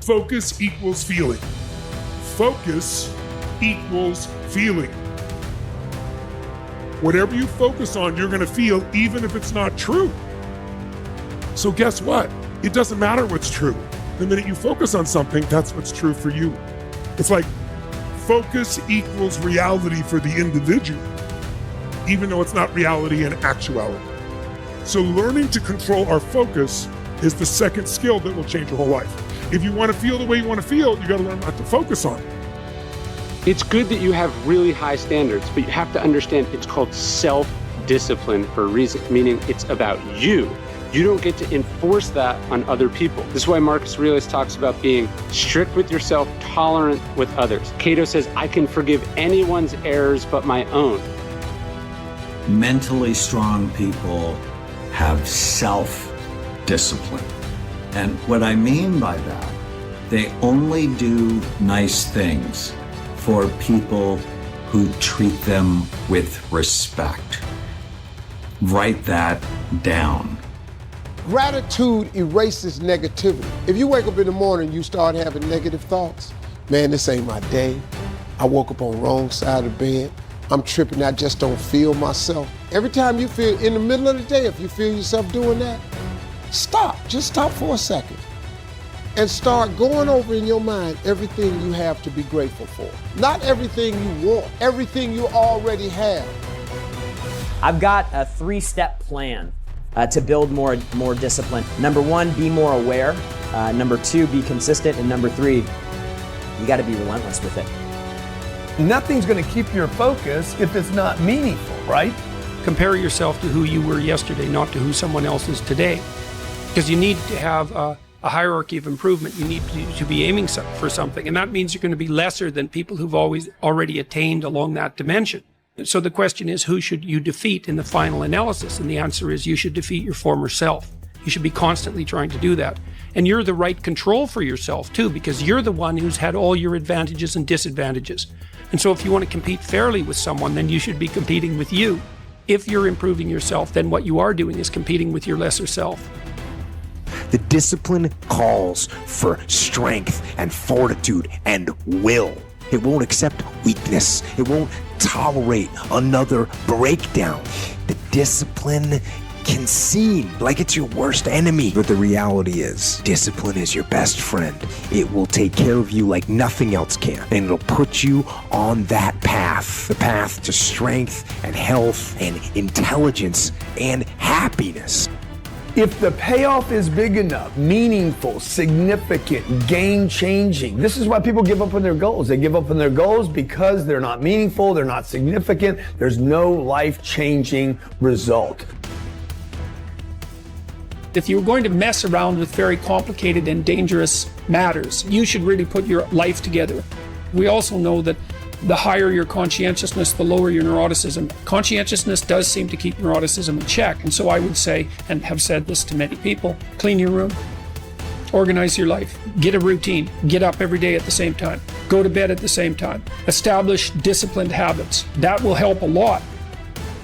Focus equals feeling. Focus equals feeling. Whatever you focus on, you're gonna feel, even if it's not true. So guess what? It doesn't matter what's true. The minute you focus on something, that's what's true for you. It's like focus equals reality for the individual, even though it's not reality in actuality. So learning to control our focus is the second skill that will change your whole life. If you want to feel the way you want to feel, you got to learn not to focus on it. It's good that you have really high standards, but you have to understand it's called self-discipline for a reason, meaning it's about you. You don't get to enforce that on other people. This is why Marcus Aurelius talks about being strict with yourself, tolerant with others. Cato says, I can forgive anyone's errors but my own. Mentally strong people have self-discipline. And what I mean by that, they only do nice things for people who treat them with respect. Write that down. Gratitude erases negativity. If you wake up in the morning and you start having negative thoughts, man, this ain't my day. I woke up on the wrong side of the bed. I'm tripping, I just don't feel myself. Every time you feel, in the middle of the day, if you feel yourself doing that, stop, just stop for a second. And start going over in your mind everything you have to be grateful for. Not everything you want, everything you already have. I've got a 3-step plan to build more discipline. Number 1, be more aware. Number 2, be consistent. And number 3, you gotta be relentless with it. Nothing's gonna keep your focus if it's not meaningful, right? Compare yourself to who you were yesterday, not to who someone else is today. Because you need to have a hierarchy of improvement. You need to be aiming for something. And that means you're going to be lesser than people who've already attained along that dimension. So the question is, who should you defeat in the final analysis? And the answer is, you should defeat your former self. You should be constantly trying to do that. And you're the right control for yourself too, because you're the one who's had all your advantages and disadvantages. And so if you want to compete fairly with someone, then you should be competing with you. If you're improving yourself, then what you are doing is competing with your lesser self. The discipline calls for strength and fortitude and will. It won't accept weakness. It won't tolerate another breakdown. The discipline can seem like it's your worst enemy, but the reality is, discipline is your best friend. It will take care of you like nothing else can, and it'll put you on that path, the path to strength and health and intelligence and happiness. If the payoff is big enough, meaningful, significant, game-changing, this is why people give up on their goals. They give up on their goals because they're not meaningful, they're not significant, there's no life-changing result. If you're going to mess around with very complicated and dangerous matters, you should really put your life together. We also know that the higher your conscientiousness, the lower your neuroticism. Conscientiousness does seem to keep neuroticism in check. And so I would say, and have said this to many people, clean your room, organize your life, get a routine, get up every day at the same time, go to bed at the same time, establish disciplined habits. That will help a lot.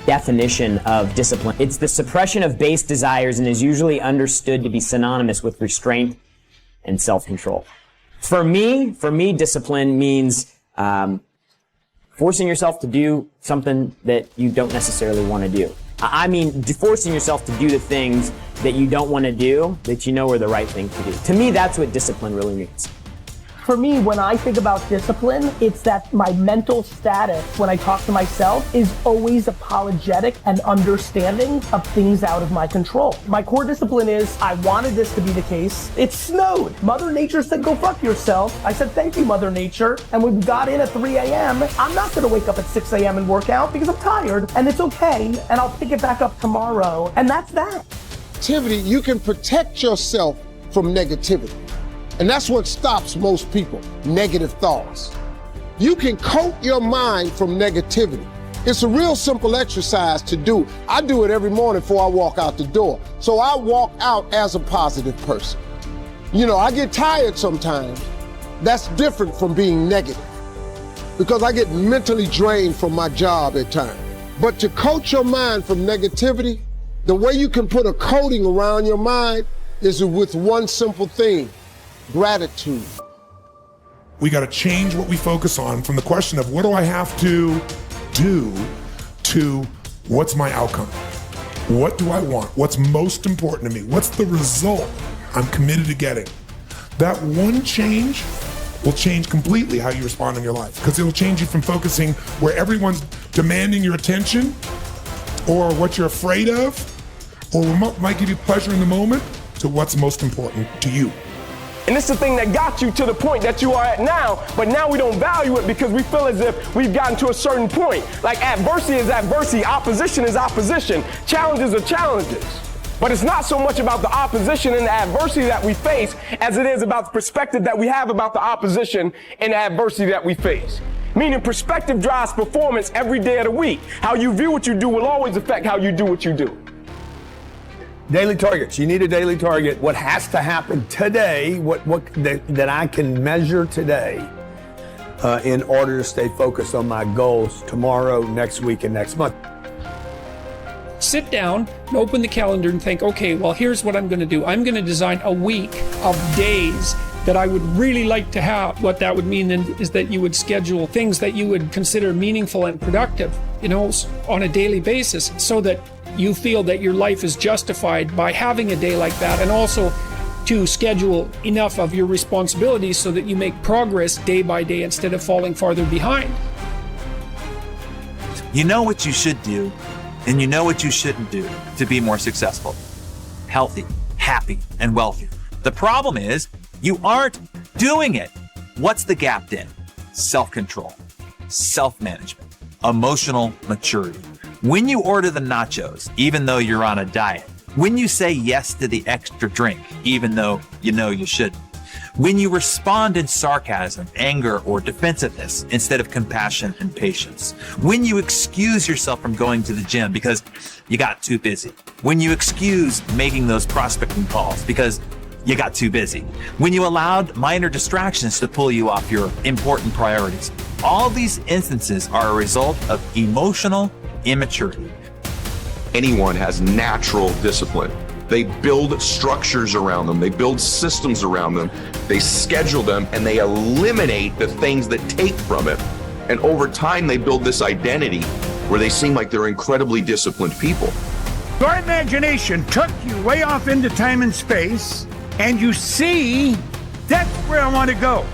Definition of discipline. It's the suppression of base desires and is usually understood to be synonymous with restraint and self-control. For me, discipline means forcing yourself to do something that you don't necessarily want to do. I mean, forcing yourself to do the things that you don't want to do, that you know are the right thing to do. To me, that's what discipline really means. For me, when I think about discipline, it's that my mental status when I talk to myself is always apologetic and understanding of things out of my control. My core discipline is, I wanted this to be the case. It snowed. Mother Nature said, go fuck yourself. I said, thank you, Mother Nature. And we got in at 3 a.m. I'm not gonna wake up at 6 a.m. and work out because I'm tired, and it's okay, and I'll pick it back up tomorrow. And that's that. Negativity, you can protect yourself from negativity. And that's what stops most people, negative thoughts. You can coat your mind from negativity. It's a real simple exercise to do. I do it every morning before I walk out the door. So I walk out as a positive person. You know, I get tired sometimes. That's different from being negative because I get mentally drained from my job at times. But to coat your mind from negativity, the way you can put a coating around your mind is with one simple thing. gratitude. We got to change what we focus on from the question of what do I have to do to what's my outcome? What do I want? What's most important to me? What's the result I'm committed to getting? That one change will change completely how you respond in your life, because it'll change you from focusing where everyone's demanding your attention or what you're afraid of or what might give you pleasure in the moment to what's most important to you. And it's the thing that got you to the point that you are at now, but now we don't value it because we feel as if we've gotten to a certain point. Like adversity is adversity, opposition is opposition, challenges are challenges. But it's not so much about the opposition and the adversity that we face as it is about the perspective that we have about the opposition and the adversity that we face. Meaning perspective drives performance every day of the week. How you view what you do will always affect how you do what you do. Daily targets. You need a daily target. What has to happen today, that I can measure today in order to stay focused on my goals tomorrow, next week, and next month. Sit down and open the calendar and think, okay, well, here's what I'm going to do. I'm going to design a week of days that I would really like to have. What that would mean then is that you would schedule things that you would consider meaningful and productive, on a daily basis, so that you feel that your life is justified by having a day like that, and also to schedule enough of your responsibilities so that you make progress day by day instead of falling farther behind. You know what you should do, and you know what you shouldn't do to be more successful, healthy, happy, and wealthy. The problem is you aren't doing it. What's the gap then? Self-control, self-management, emotional maturity. When you order the nachos, even though you're on a diet. When you say yes to the extra drink, even though you know you shouldn't. When you respond in sarcasm, anger, or defensiveness instead of compassion and patience. When you excuse yourself from going to the gym because you got too busy. When you excuse making those prospecting calls because you got too busy. When you allowed minor distractions to pull you off your important priorities. All these instances are a result of emotional immaturity. Anyone has natural discipline. They build structures around them. They build systems around them. They schedule them, and they eliminate the things that take from it. And over time, they build this identity where they seem like they're incredibly disciplined people. Your imagination took you way off into time and space, and you see, that's where I want to go.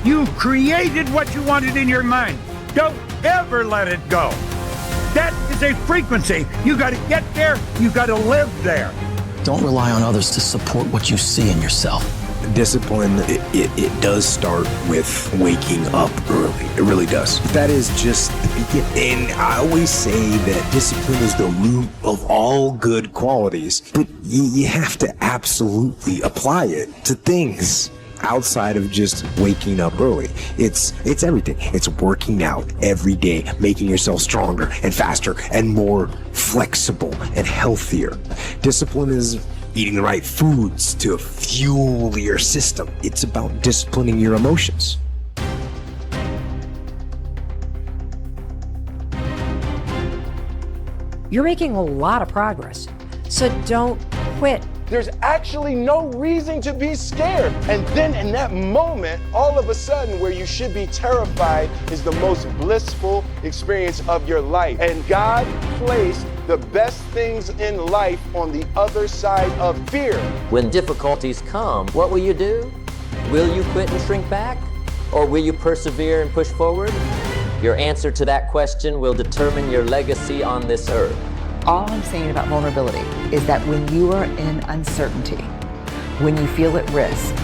You created what you wanted in your mind. Don't ever let it go. That is a frequency. You got to get there. You got to live there. Don't rely on others to support what you see in yourself. Discipline, it does start with waking up early. It really does. That is just the beginning. And I always say that discipline is the root of all good qualities, but you have to absolutely apply it to things outside of just waking up early. It's everything. It's working out every day, making yourself stronger and faster and more flexible and healthier. Discipline is eating the right foods to fuel your system. It's about disciplining your emotions. You're making a lot of progress, so don't quit. There's actually no reason to be scared. And then in that moment, all of a sudden, where you should be terrified is the most blissful experience of your life. And God placed the best things in life on the other side of fear. When difficulties come, what will you do? Will you quit and shrink back? Or will you persevere and push forward? Your answer to that question will determine your legacy on this earth. All I'm saying about vulnerability is that when you are in uncertainty, when you feel at risk,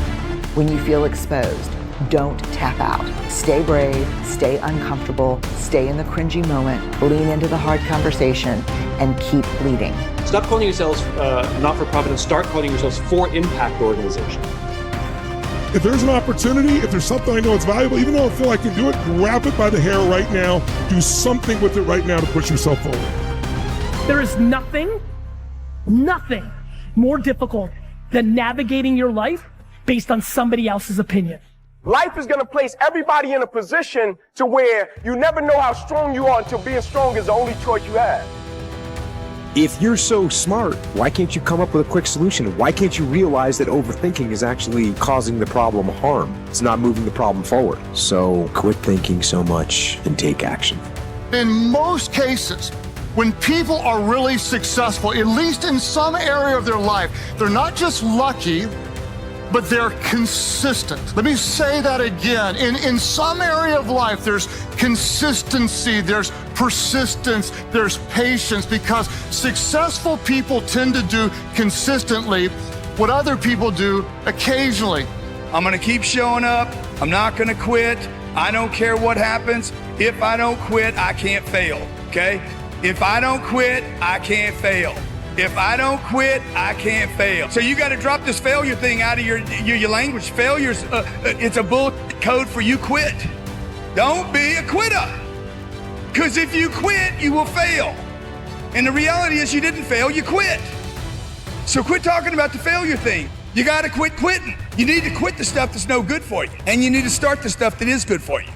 when you feel exposed, don't tap out. Stay brave, stay uncomfortable, stay in the cringy moment, lean into the hard conversation, and keep leading. Stop calling yourselves not-for-profit and start calling yourselves for-impact organization. If there's an opportunity, if there's something I know it's valuable, even though I feel I can do it, grab it by the hair right now. Do something with it right now to push yourself forward. There is nothing more difficult than navigating your life based on somebody else's opinion. Life is going to place everybody in a position to where you never know how strong you are until being strong is the only choice you have. If you're so smart, why can't you come up with a quick solution? Why can't you realize that overthinking is actually causing the problem harm? It's not moving the problem forward. So quit thinking so much and take action. In most cases, when people are really successful, at least in some area of their life, they're not just lucky, but they're consistent. Let me say that again. In some area of life, there's consistency, there's persistence, there's patience, because successful people tend to do consistently what other people do occasionally. I'm gonna keep showing up. I'm not gonna quit. I don't care what happens. If I don't quit, I can't fail, okay? If I don't quit, I can't fail. If I don't quit, I can't fail. So you got to drop this failure thing out of your language. Failure's it's a bullshit code for you quit. Don't be a quitter. Because if you quit, you will fail. And the reality is you didn't fail, you quit. So quit talking about the failure thing. You got to quit quitting. You need to quit the stuff that's no good for you. And you need to start the stuff that is good for you.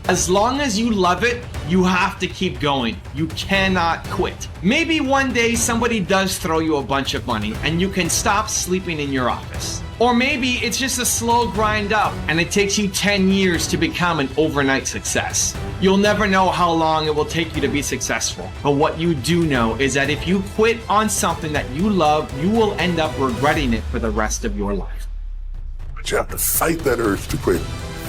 As long as you love it, you have to keep going. You cannot quit. Maybe one day somebody does throw you a bunch of money and you can stop sleeping in your office. Or maybe it's just a slow grind up and it takes you 10 years to become an overnight success. You'll never know how long it will take you to be successful. But what you do know is that if you quit on something that you love, you will end up regretting it for the rest of your life. But you have to fight that urge to quit,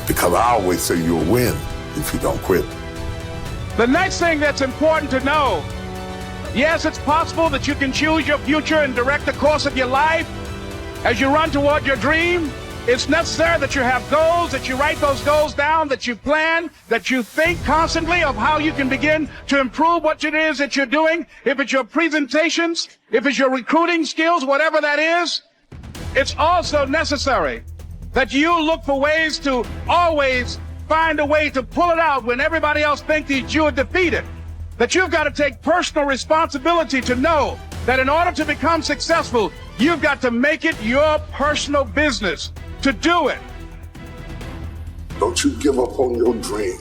because I always say you'll win if you don't quit. The next thing that's important to know, yes, it's possible that you can choose your future and direct the course of your life as you run toward your dream. It's necessary that you have goals, that you write those goals down, that you plan, that you think constantly of how you can begin to improve what it is that you're doing. If it's your presentations, if it's your recruiting skills, whatever that is, it's also necessary that you look for ways to always find a way to pull it out when everybody else thinks that you are defeated. That you've got to take personal responsibility to know that in order to become successful, you've got to make it your personal business to do it. Don't you give up on your dream.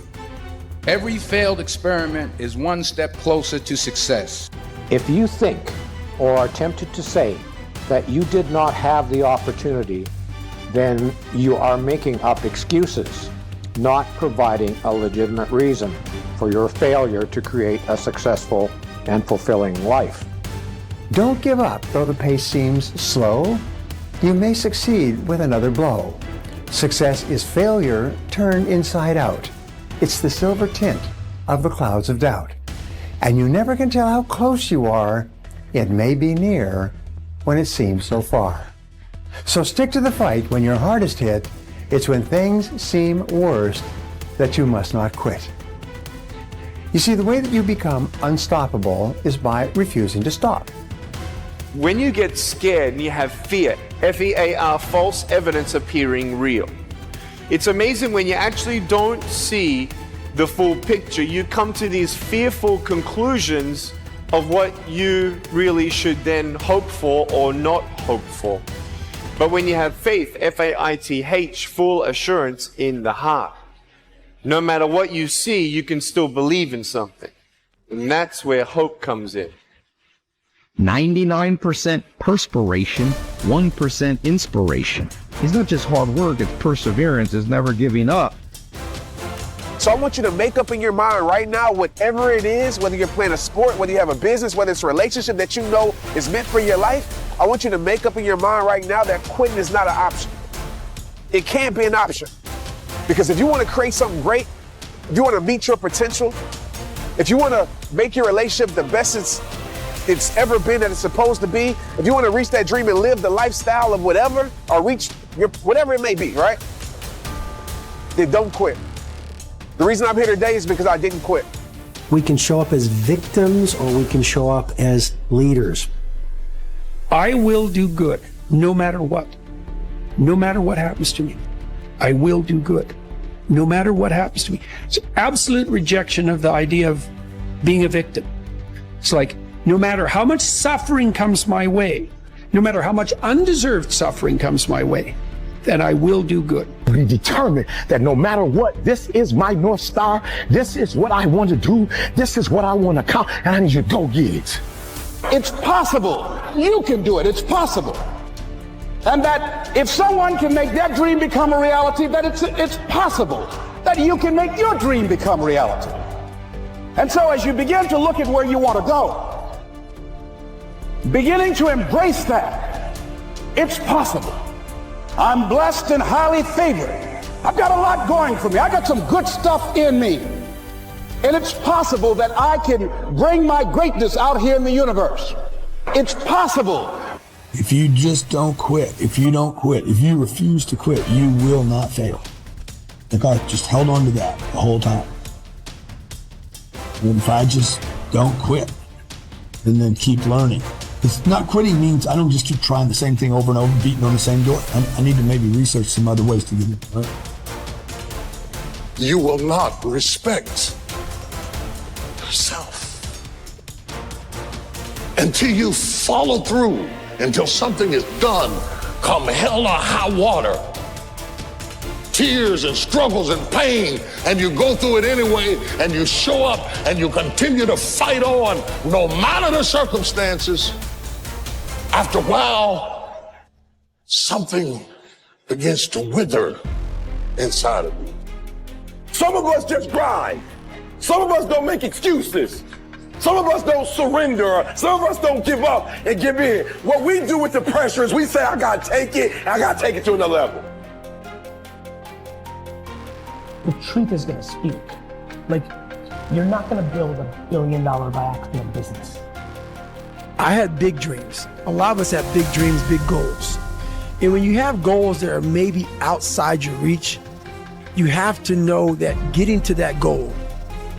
Every failed experiment is one step closer to success. If you think or are tempted to say that you did not have the opportunity, then you are making up excuses, not providing a legitimate reason for your failure to create a successful and fulfilling life. Don't give up, though the pace seems slow. You may succeed with another blow. Success is failure turned inside out. It's the silver tint of the clouds of doubt. And you never can tell how close you are. It may be near when it seems so far. So stick to the fight when your heart is hit. It's when things seem worst that you must not quit. You see, the way that you become unstoppable is by refusing to stop. When you get scared and you have fear, F-E-A-R, false evidence appearing real. It's amazing when you actually don't see the full picture. You come to these fearful conclusions of what you really should then hope for or not hope for. But when you have faith, F-A-I-T-H, full assurance in the heart, no matter what you see, you can still believe in something. And that's where hope comes in. 99% perspiration, 1% inspiration. It's not just hard work, it's perseverance, it's never giving up. So I want you to make up in your mind right now, whatever it is, whether you're playing a sport, whether you have a business, whether it's a relationship that you know is meant for your life, I want you to make up in your mind right now that quitting is not an option. It can't be an option. Because if you want to create something great, if you want to meet your potential, if you want to make your relationship the best it's ever been that it's supposed to be, if you want to reach that dream and live the lifestyle of whatever, or reach your whatever it may be, right? Then don't quit. The reason I'm here today is because I didn't quit. We can show up as victims or we can show up as leaders. I will do good no matter what. No matter what happens to me, I will do good no matter what happens to me. It's absolute rejection of the idea of being a victim. It's like, no matter how much suffering comes my way, no matter how much undeserved suffering comes my way, then I will do good. Be determined that no matter what, this is my North Star. This is what I want to do. This is what I want to accomplish, and I need you to go get it. It's possible. You can do it. It's possible. And that if someone can make their dream become a reality, that it's possible that you can make your dream become reality. And so as you begin to look at where you want to go, beginning to embrace that, it's possible. I'm blessed and highly favored. I've got a lot going for me. I got some good stuff in me. And it's possible that I can bring my greatness out here in the universe. It's possible. If you just don't quit, if you refuse to quit, you will not fail. Like I just held on to that the whole time. And if I just don't quit and then keep learning. Because not quitting means I don't just keep trying the same thing over and over, beating on the same door. I need to maybe research some other ways to get it. Right? You will not respect yourself until you follow through, until something is done, come hell or high water. Tears and struggles and pain, and you go through it anyway, and you show up and you continue to fight on no matter the circumstances. After a while, something begins to wither inside of you. Some of us just grind. Some of us don't make excuses. Some of us don't surrender. Some of us don't give up and give in. What we do with the pressure is we say, I gotta take it, and I gotta take it to another level. The truth is gonna speak. Like, you're not gonna build $1 billion by accident business. I had big dreams. A lot of us have big dreams, big goals. And when you have goals that are maybe outside your reach, you have to know that getting to that goal,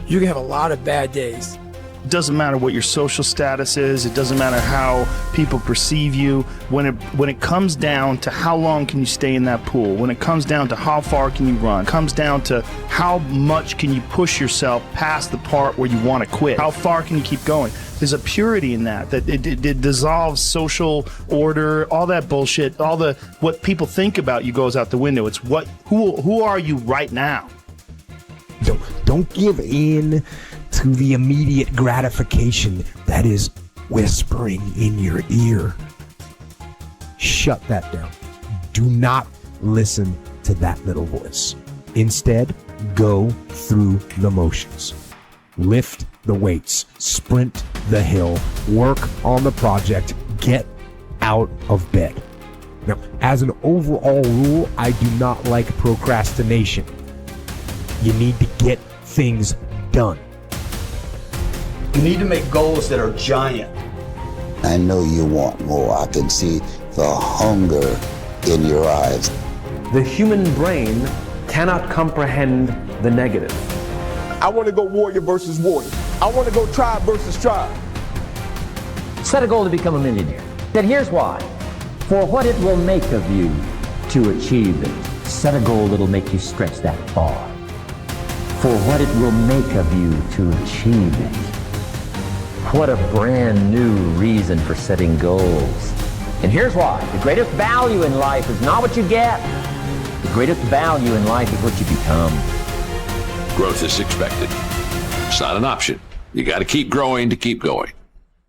you're gonna have a lot of bad days. It doesn't matter what your social status is. It doesn't matter how people perceive you. When it comes down to how long can you stay in that pool, when it comes down to how far can you run, it comes down to how much can you push yourself past the part where you want to quit, how far can you keep going. There's a purity in that it dissolves social order, all that bullshit, all the what people think about you goes out the window. It's who are you right now? Don't give in to the immediate gratification that is whispering in your ear. Shut that down. Do not listen to that little voice. Instead, go through the motions. Lift the weights, sprint the hill, work on the project, get out of bed. Now, as an overall rule, I do not like procrastination. You need to get things done. You need to make goals that are giant. I know you want more. I can see the hunger in your eyes. The human brain cannot comprehend the negative. I want to go warrior versus warrior. I want to go tribe versus tribe. Set a goal to become a millionaire. Then here's why. For what it will make of you to achieve it. Set a goal that'll make you stretch that far. For what it will make of you to achieve it. What a brand new reason for setting goals. And here's why. The greatest value in life is not what you get. The greatest value in life is what you become. Growth is expected. It's not an option. You got to keep growing to keep going.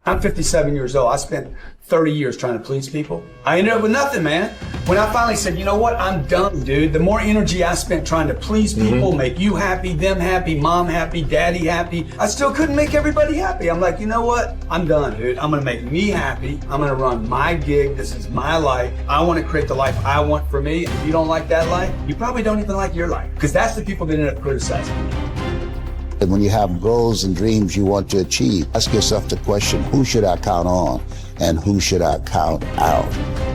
I'm 57 years old. I spent 30 years trying to please people. I ended up with nothing, man. When I finally said, you know what, I'm done, dude. The more energy I spent trying to please people, make you happy, them happy, mom happy, daddy happy, I still couldn't make everybody happy. I'm like, you know what? I'm done, dude. I'm gonna make me happy. I'm gonna run my gig. This is my life. I wanna create the life I want for me. If you don't like that life, you probably don't even like your life. Because that's the people that end up criticizing you. And when you have goals and dreams you want to achieve, ask yourself the question, who should I count on and who should I count out?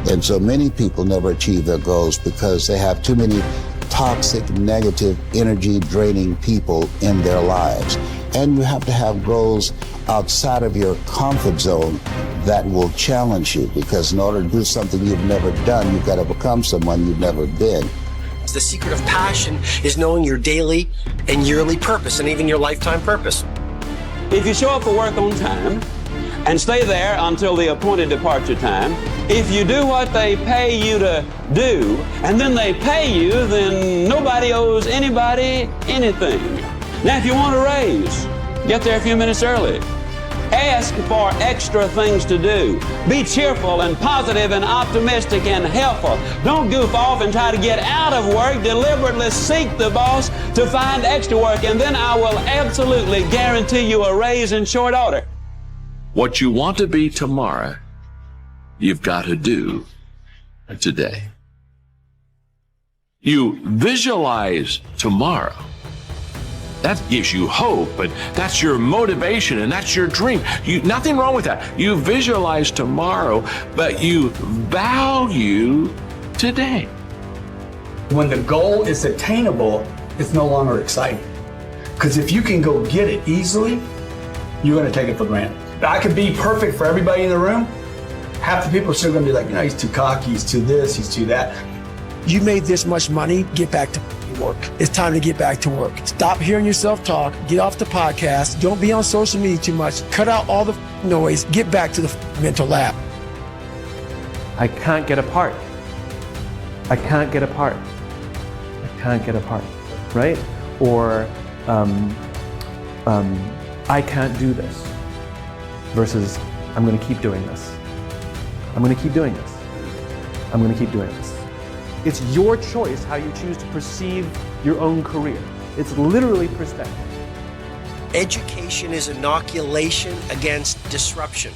And so many people never achieve their goals because they have too many toxic, negative, energy draining people in their lives. And you have to have goals outside of your comfort zone that will challenge you, because in order to do something you've never done, you've got to become someone you've never been. The secret of passion is knowing your daily and yearly purpose and even your lifetime purpose. If you show up for work on time and stay there until the appointed departure time, if you do what they pay you to do and then they pay you, then nobody owes anybody anything. Now, if you want a raise, get there a few minutes early. Ask for extra things to do. Be cheerful and positive and optimistic and helpful. Don't goof off and try to get out of work. Deliberately seek the boss to find extra work, and then I will absolutely guarantee you a raise in short order. What you want to be tomorrow, you've got to do today. You visualize tomorrow. That gives you hope, but that's your motivation and that's your dream. Nothing wrong with that. You visualize tomorrow, but you value today. When the goal is attainable, it's no longer exciting. Because if you can go get it easily, you're going to take it for granted. I could be perfect for everybody in the room. Half the people are still going to be like, you know, he's too cocky, he's too this, he's too that. You made this much money, get back to work. It's time to get back to work. Stop hearing yourself talk, get off the podcast, don't be on social media too much, cut out all the noise, get back to the mental lab. I can't get apart. I can't get apart. I can't get apart, right? Or I can't do this versus I'm going to keep doing this. I'm going to keep doing this. I'm going to keep doing this. It's your choice how you choose to perceive your own career. It's literally perspective. Education is inoculation against disruption.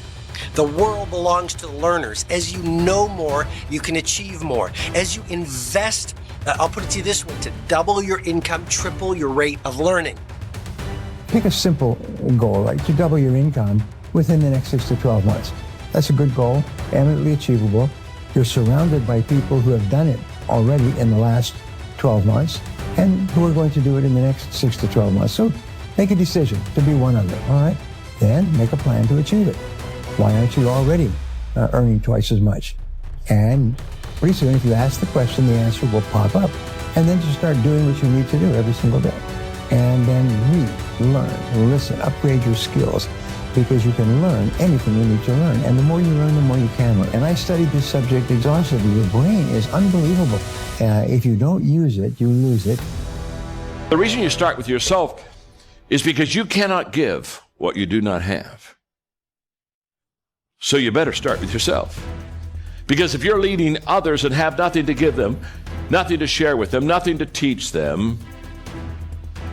The world belongs to the learners. As you know more, you can achieve more. As you invest, I'll put it to you this way, to double your income, triple your rate of learning. Pick a simple goal, like to double your income within the next 6 to 12 months. That's a good goal, eminently achievable. You're surrounded by people who have done it already in the last 12 months and who are going to do it in the next 6 to 12 months. So make a decision to be one of them, all right? Then make a plan to achieve it. Why aren't you already earning twice as much? And pretty soon, if you ask the question, the answer will pop up. And then just start doing what you need to do every single day. And then read, learn, listen, upgrade your skills, because you can learn anything you need to learn. And the more you learn, the more you can learn. And I studied this subject exhaustively. Your brain is unbelievable. If you don't use it, you lose it. The reason you start with yourself is because you cannot give what you do not have. So you better start with yourself. Because if you're leading others and have nothing to give them, nothing to share with them, nothing to teach them,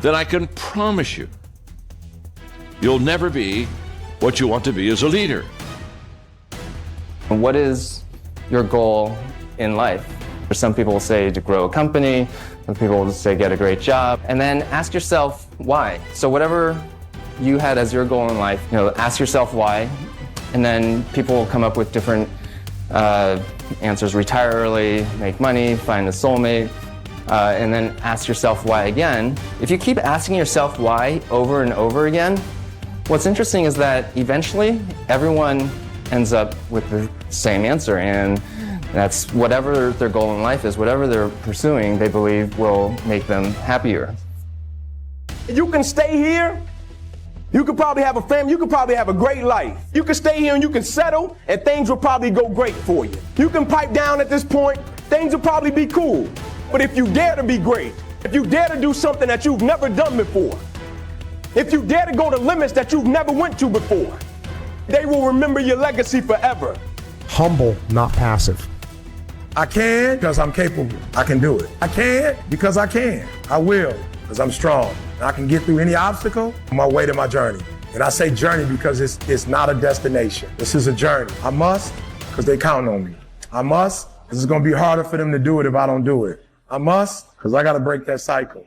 then I can promise you, you'll never be what you want to be as a leader. What is your goal in life? For some people will say to grow a company, some people will say get a great job, and then ask yourself why. So whatever you had as your goal in life, ask yourself why, and then people will come up with different answers. Retire early, make money, find a soulmate, and then ask yourself why again. If you keep asking yourself why over and over again, what's interesting is that eventually everyone ends up with the same answer, and that's whatever their goal in life is, whatever they're pursuing, they believe will make them happier. You can stay here, you could probably have a family, you could probably have a great life. You can stay here and you can settle, and things will probably go great for you. You can pipe down at this point, things will probably be cool. But if you dare to be great, if you dare to do something that you've never done before, if you dare to go to limits that you've never went to before, they will remember your legacy forever. Humble, not passive. I can because I'm capable. I can do it. I can because I can. I will because I'm strong. And I can get through any obstacle on my way to my journey. And I say journey because it's not a destination. This is a journey. I must because they count on me. I must because it's going to be harder for them to do it if I don't do it. I must because I got to break that cycle.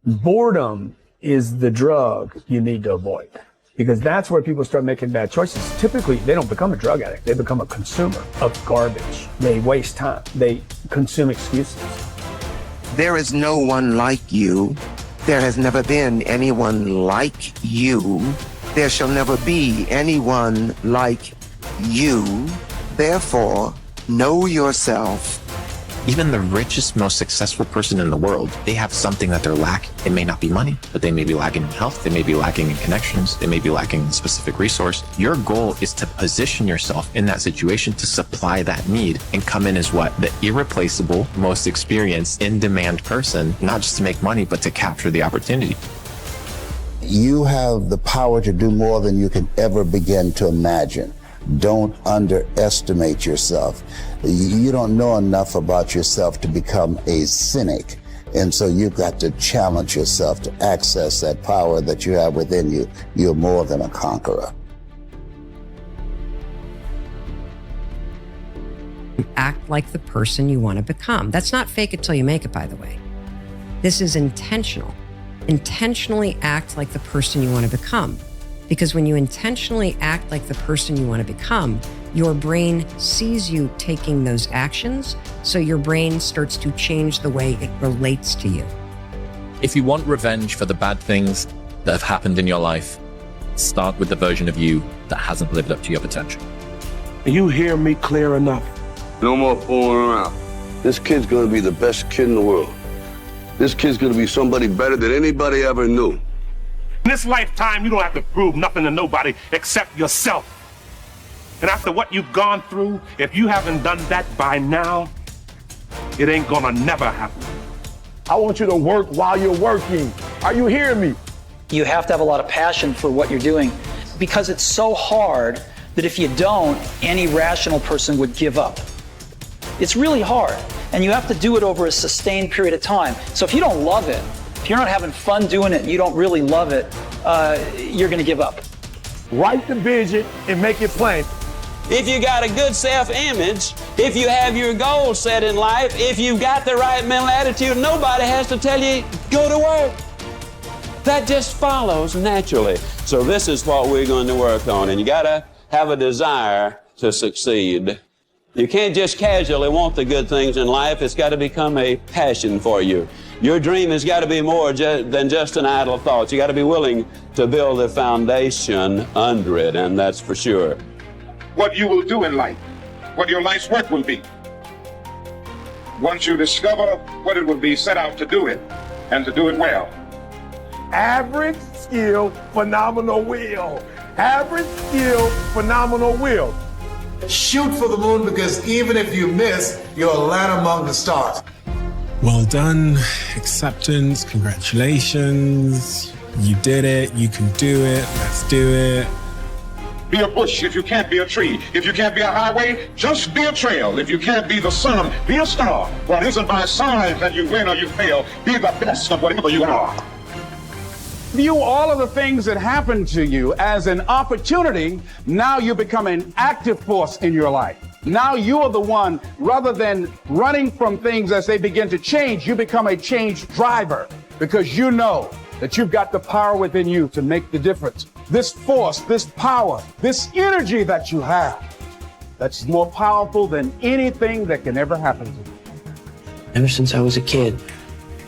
Boredom is the drug you need to avoid, because that's where people start making bad choices. Typically, they don't become a drug addict. They become a consumer of garbage. They waste time. They consume excuses. There is no one like you. There has never been anyone like you. There shall never be anyone like you. Therefore, know yourself. Even the richest, most successful person in the world, they have something that they're lacking. It may not be money, but they may be lacking in health. They may be lacking in connections. They may be lacking in specific resource. Your goal is to position yourself in that situation to supply that need and come in as what? The irreplaceable, most experienced, in-demand person, not just to make money, but to capture the opportunity. You have the power to do more than you can ever begin to imagine. Don't underestimate yourself. You don't know enough about yourself to become a cynic. And so you've got to challenge yourself to access that power that you have within you. You're more than a conqueror. Act like the person you want to become. That's not fake it till you make it, by the way. This is intentional. Intentionally act like the person you want to become. Because when you intentionally act like the person you want to become, your brain sees you taking those actions, so your brain starts to change the way it relates to you. If you want revenge for the bad things that have happened in your life, start with the version of you that hasn't lived up to your potential. You hear me clear enough? No more fooling around. This kid's gonna be the best kid in the world. This kid's gonna be somebody better than anybody ever knew. In this lifetime, you don't have to prove nothing to nobody except yourself. And after what you've gone through, if you haven't done that by now, it ain't gonna never happen. I want you to work while you're working. Are you hearing me? You have to have a lot of passion for what you're doing because it's so hard that if you don't, any rational person would give up. It's really hard, and you have to do it over a sustained period of time. So if you don't love it, if you're not having fun doing it, and you don't really love it, you're gonna give up. Write the vision and make it plain. If you got a good self-image, if you have your goals set in life, if you've got the right mental attitude, nobody has to tell you, go to work. That just follows naturally. So this is what we're going to work on, and you gotta have a desire to succeed. You can't just casually want the good things in life. It's got to become a passion for you. Your dream has got to be more than just an idle thought. You got to be willing to build a foundation under it, and that's for sure. What you will do in life, what your life's work will be. Once you discover what it will be, set out to do it, and to do it well. Average skill, phenomenal will. Average skill, phenomenal will. Shoot for the moon, because even if you miss, you'll land among the stars. Well done, acceptance, congratulations. You did it, you can do it, let's do it. Be a bush if you can't be a tree. If you can't be a highway, just be a trail. If you can't be the sun, be a star. Well, it isn't by signs that you win or you fail. Be the best of whatever you are. View all of the things that happen to you as an opportunity. Now you become an active force in your life. Now you are the one, rather than running from things as they begin to change, you become a change driver because you know that you've got the power within you to make the difference. This force, this power, this energy that you have, that's more powerful than anything that can ever happen to you. Ever since I was a kid,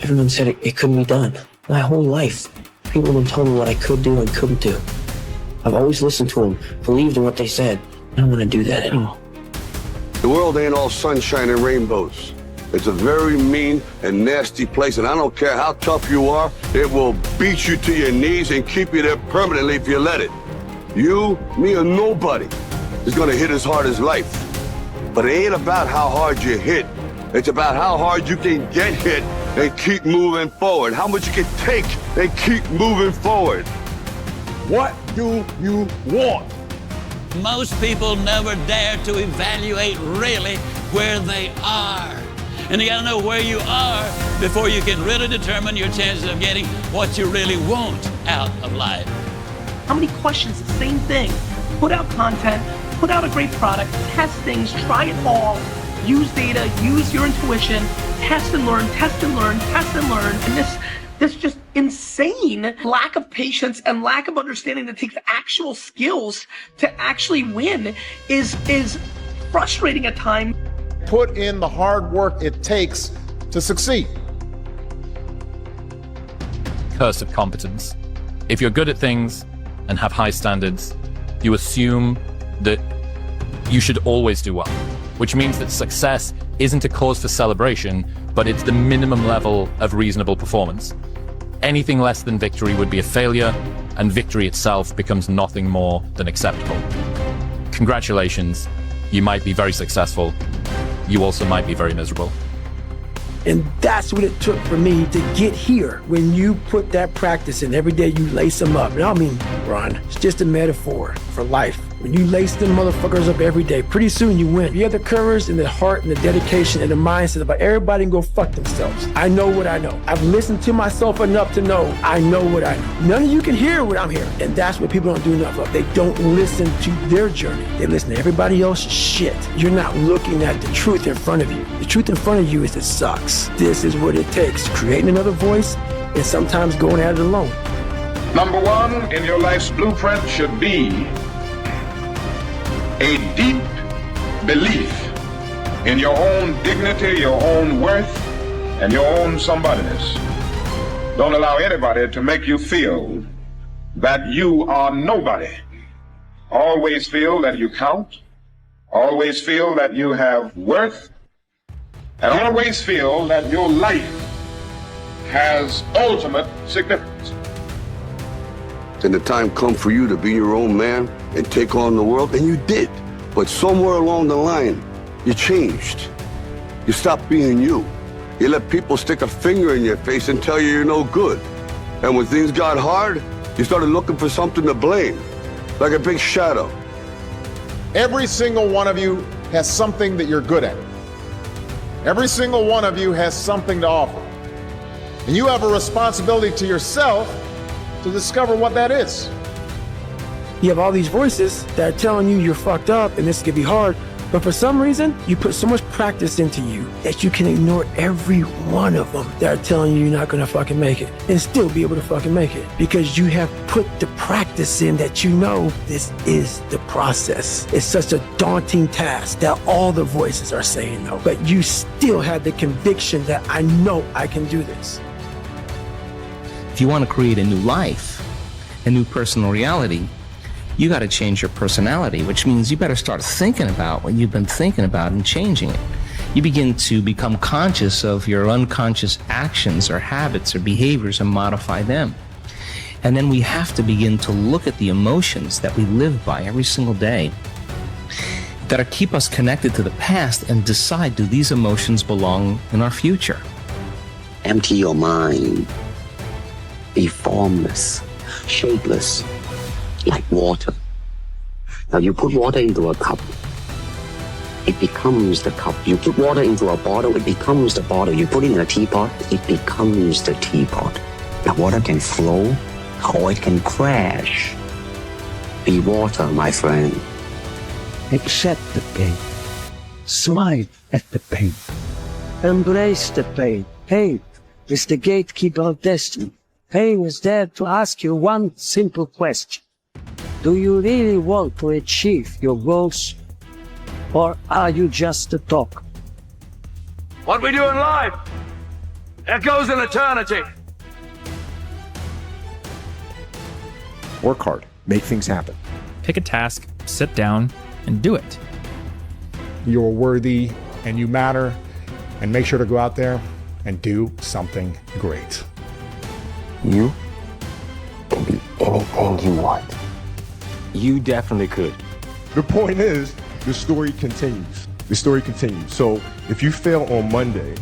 everyone said it couldn't be done. My whole life, people would tell me what I could do and couldn't do. I've always listened to them, believed in what they said. I don't want to do that anymore. The world ain't all sunshine and rainbows. It's a very mean and nasty place, and I don't care how tough you are, it will beat you to your knees and keep you there permanently if you let it. You, me, or nobody is gonna hit as hard as life. But it ain't about how hard you hit. It's about how hard you can get hit and keep moving forward. How much you can take and keep moving forward. What do you want? Most people never dare to evaluate really where they are. And you gotta know where you are before you can really determine your chances of getting what you really want out of life. How many questions? The same thing. Put out content, put out a great product, test things, try it all, use data, use your intuition, test and learn, test and learn, test and learn. And this just insane lack of patience and lack of understanding that takes actual skills to actually win is frustrating at times. Put in the hard work it takes to succeed. Curse of competence. If you're good at things and have high standards, you assume that you should always do well, which means that success isn't a cause for celebration, but it's the minimum level of reasonable performance. Anything less than victory would be a failure, and victory itself becomes nothing more than acceptable. Congratulations, you might be very successful. You also might be very miserable. And that's what it took for me to get here. When you put that practice in, every day you lace them up. And I mean, Ron, it's just a metaphor for life. When you lace them motherfuckers up every day, pretty soon you win. You have the courage and the heart and the dedication and the mindset about everybody can go fuck themselves. I know what I know. I've listened to myself enough to know I know what I know. None of you can hear what I'm hearing. And that's what people don't do enough of. They don't listen to their journey. They listen to everybody else's shit. You're not looking at the truth in front of you. The truth in front of you is it sucks. This is what it takes. Creating another voice and sometimes going at it alone. Number one in your life's blueprint should be a deep belief in your own dignity, your own worth, and your own somebodyness. Don't allow anybody to make you feel that you are nobody. Always feel that you count. Always feel that you have worth. And always feel that your life has ultimate significance. Then the time come for you to be your own man and take on the world, and you did. But somewhere along the line, you changed. You stopped being you. You let people stick a finger in your face and tell you you're no good. And when things got hard, you started looking for something to blame, like a big shadow. Every single one of you has something that you're good at. Every single one of you has something to offer. And you have a responsibility to yourself to discover what that is. You have all these voices that are telling you you're fucked up and this could be hard, but for some reason, you put so much practice into you that you can ignore every one of them that are telling you you're not gonna fucking make it and still be able to fucking make it because you have put the practice in that you know this is the process. It's such a daunting task that all the voices are saying no, but you still have the conviction that I know I can do this. If you want to create a new life, a new personal reality, you got to change your personality, which means you better start thinking about what you've been thinking about and changing it. You begin to become conscious of your unconscious actions or habits or behaviors and modify them. And then we have to begin to look at the emotions that we live by every single day that keep us connected to the past and decide, do these emotions belong in our future? Empty your mind. Be formless, shapeless, like water. Now you put water into a cup, it becomes the cup. You put water into a bottle, it becomes the bottle. You put it in a teapot, it becomes the teapot. Now water can flow or it can crash. Be water, my friend. Accept the pain. Smile at the pain. Embrace the pain. Pain is the gatekeeper of destiny. Pain is there to ask you one simple question. Do you really want to achieve your goals? Or are you just a talk? What we do in life echoes in eternity. Work hard. Make things happen. Pick a task, sit down, and do it. You're worthy and you matter, and make sure to go out there and do something great. You can be anything you want. You definitely could. The point is, the story continues. The story continues. So if you fail on Monday,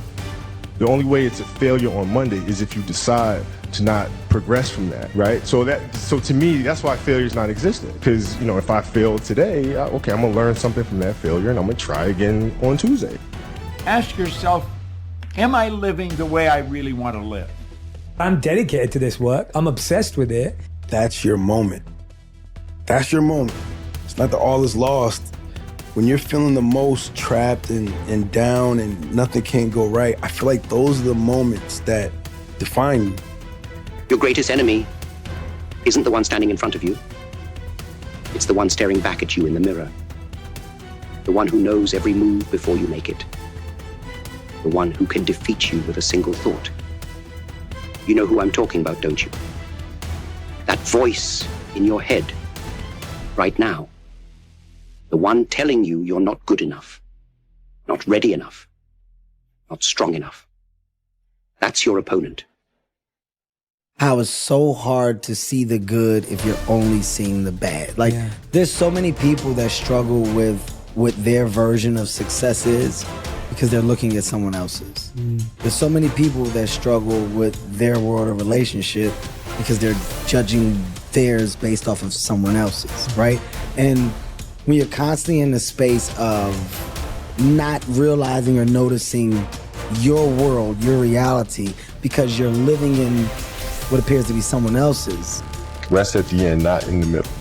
the only way it's a failure on Monday is if you decide to not progress from that, right? So to me, that's why failure is not existent. Because, if I fail today, okay, I'm gonna learn something from that failure and I'm gonna try again on Tuesday. Ask yourself, am I living the way I really want to live? I'm dedicated to this work. I'm obsessed with it. That's your moment. That's your moment. It's not that all is lost. When you're feeling the most trapped and down and nothing can go right, I feel like those are the moments that define you. Your greatest enemy isn't the one standing in front of you. It's the one staring back at you in the mirror. The one who knows every move before you make it. The one who can defeat you with a single thought. You know who I'm talking about, don't you? That voice in your head right now. The one telling you you're not good enough, not ready enough, not strong enough. That's your opponent. How it's so hard to see the good if you're only seeing the bad. Like, there's so many people that struggle with what their version of success is because they're looking at someone else's. There's so many people that struggle with their world or relationship because they're judging theirs based off of someone else's, right? And when you're constantly in the space of not realizing or noticing your world, your reality, because you're living in what appears to be someone else's. Rest at the end, not in the middle.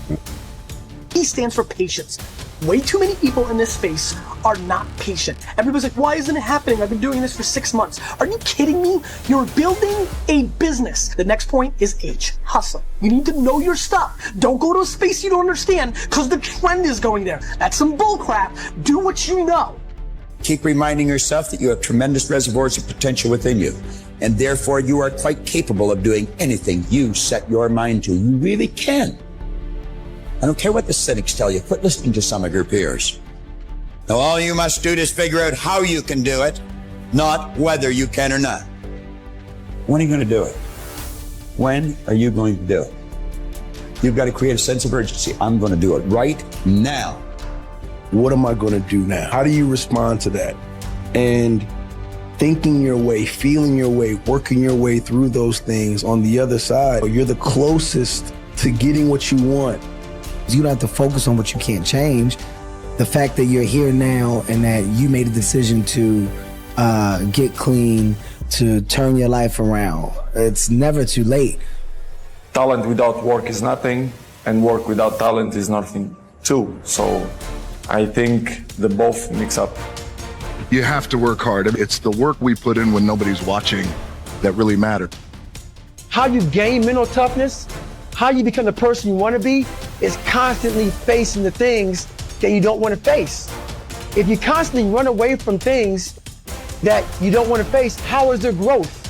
P stands for patience. Way too many people in this space are not patient. Everybody's like, why isn't it happening? I've been doing this for 6 months. Are you kidding me? You're building a business. The next point is H, hustle. You need to know your stuff. Don't go to a space you don't understand because the trend is going there. That's some bull crap. Do what you know. Keep reminding yourself that you have tremendous reservoirs of potential within you, and therefore you are quite capable of doing anything you set your mind to. You really can. I don't care what the cynics tell you. Quit listening to some of your peers. Now all you must do is figure out how you can do it, not whether you can or not. When are you going to do it? When are you going to do it? You've got to create a sense of urgency. I'm going to do it right now. What am I going to do now? How do you respond to that? And thinking your way, feeling your way, working your way through those things on the other side, you're the closest to getting what you want. You don't have to focus on what you can't change. The fact that you're here now and that you made a decision to get clean, to turn your life around, it's never too late. Talent without work is nothing, and work without talent is nothing too. So I think the both mix up. You have to work hard. It's the work we put in when nobody's watching that really matters. How you gain mental toughness, how you become the person you want to be, is constantly facing the things that you don't want to face. If you constantly run away from things that you don't want to face, how is there growth?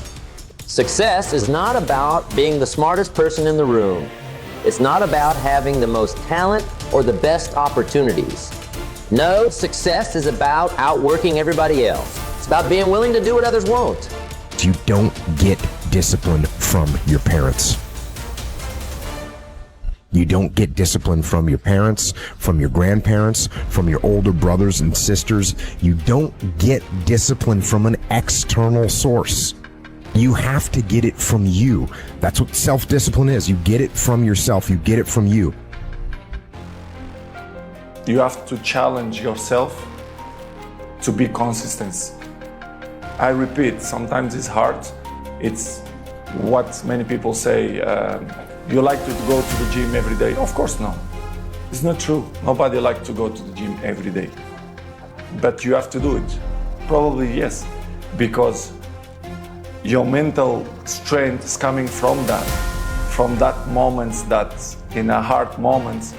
Success is not about being the smartest person in the room. It's not about having the most talent or the best opportunities. No, success is about outworking everybody else. It's about being willing to do what others won't. You don't get discipline from your parents. You don't get discipline from your parents, from your grandparents, from your older brothers and sisters. You don't get discipline from an external source. You have to get it from you. That's what self-discipline is. You get it from yourself. You get it from you. You have to challenge yourself to be consistent. I repeat, sometimes it's hard. It's what many people say, you like to go to the gym every day. Of course no. It's not true. Nobody likes to go to the gym every day. But you have to do it. Probably yes, because your mental strength is coming from that moments that in a hard moment,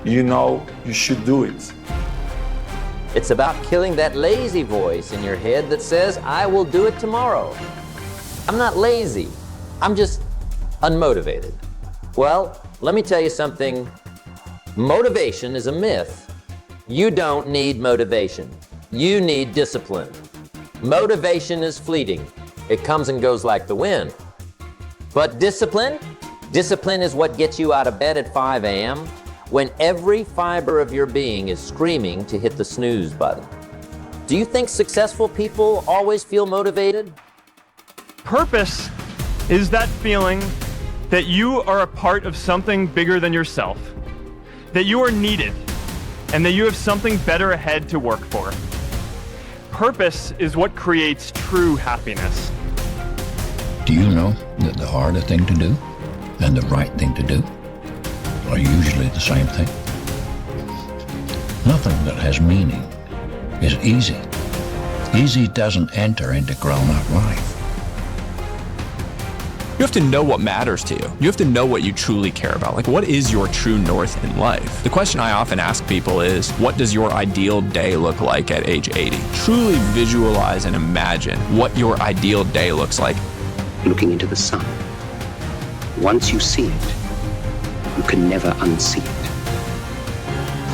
you know you should do it. It's about killing that lazy voice in your head that says, I will do it tomorrow. I'm not lazy. I'm just unmotivated. Well, let me tell you something. Motivation is a myth. You don't need motivation. You need discipline. Motivation is fleeting. It comes and goes like the wind. But discipline is what gets you out of bed at 5 a.m. when every fiber of your being is screaming to hit the snooze button. Do you think successful people always feel motivated? Purpose is that feeling that you are a part of something bigger than yourself, that you are needed, and that you have something better ahead to work for. Purpose is what creates true happiness. Do you know that the harder thing to do and the right thing to do are usually the same thing? Nothing that has meaning is easy. Easy doesn't enter into grown-up life. You have to know what matters to you. You have to know what you truly care about. Like, what is your true north in life? The question I often ask people is, what does your ideal day look like at age 80? Truly visualize and imagine what your ideal day looks like. Looking into the sun. Once you see it, you can never unsee it.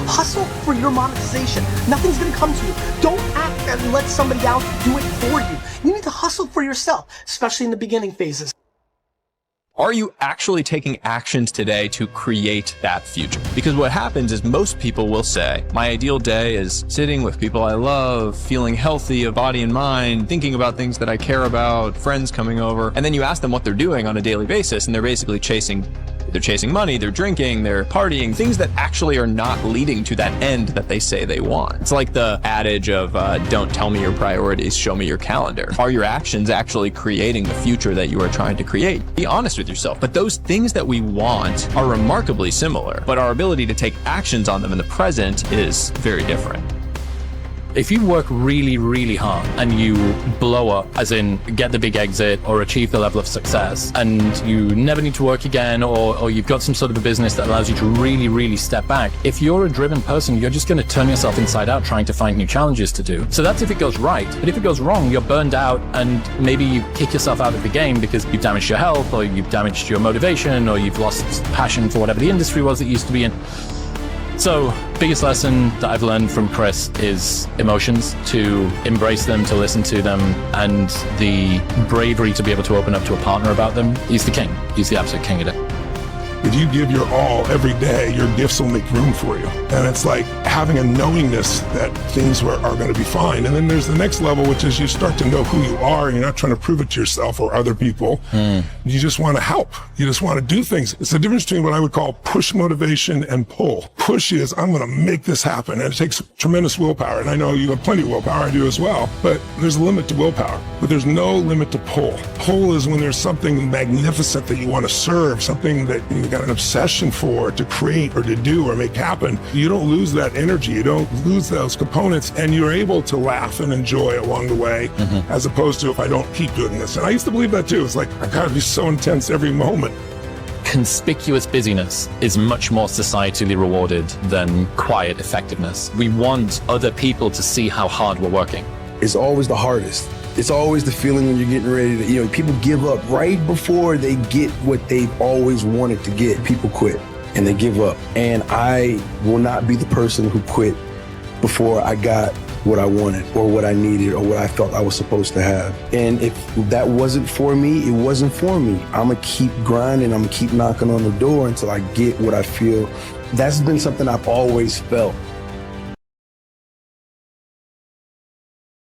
Hustle for your monetization. Nothing's gonna come to you. Don't act and let somebody else do it for you. You need to hustle for yourself, especially in the beginning phases. Are you actually taking actions today to create that future? Because what happens is most people will say, my ideal day is sitting with people I love, feeling healthy of body and mind, thinking about things that I care about, friends coming over. And then you ask them what they're doing on a daily basis, and they're basically chasing money, they're drinking, they're partying, things that actually are not leading to that end that they say they want. It's like the adage of don't tell me your priorities, show me your calendar. Are your actions actually creating the future that you are trying to create? Be honest with yourself. But those things that we want are remarkably similar, but our ability to take actions on them in the present is very different. If you work really, really hard and you blow up, as in get the big exit or achieve the level of success, and you never need to work again, or you've got some sort of a business that allows you to really, really step back, if you're a driven person, you're just going to turn yourself inside out trying to find new challenges to do. So that's if it goes right. But if it goes wrong, you're burned out and maybe you kick yourself out of the game because you've damaged your health, or you've damaged your motivation, or you've lost passion for whatever the industry was that you used to be in. So, biggest lesson that I've learned from Chris is emotions, to embrace them, to listen to them, and the bravery to be able to open up to a partner about them. He's the king. He's the absolute king of it. If you give your all every day, your gifts will make room for you. And it's like having a knowingness that things are going to be fine. And then there's the next level, which is you start to know who you are, and you're not trying to prove it to yourself or other people. You just want to help. You just want to do things. It's the difference between what I would call push motivation and pull. Push is, I'm going to make this happen. And it takes tremendous willpower. And I know you have plenty of willpower. I do as well. But there's a limit to willpower. But there's no limit to pull. Pull is when there's something magnificent that you want to serve, something that you got an obsession for, to create or to do or make happen. You don't lose that energy. You don't lose those components, and you're able to laugh and enjoy along the way, as opposed to if I don't keep doing this. And I used to believe that too. It's like, I gotta be so intense every moment. Conspicuous busyness is much more societally rewarded than quiet effectiveness. We want other people to see how hard we're working. It's always the hardest. It's always the feeling when you're getting ready to, people give up right before they get what they've always wanted to get. People quit and they give up. And I will not be the person who quit before I got what I wanted or what I needed or what I felt I was supposed to have. And if that wasn't for me, it wasn't for me. I'm gonna keep grinding. I'm gonna keep knocking on the door until I get what I feel. That's been something I've always felt.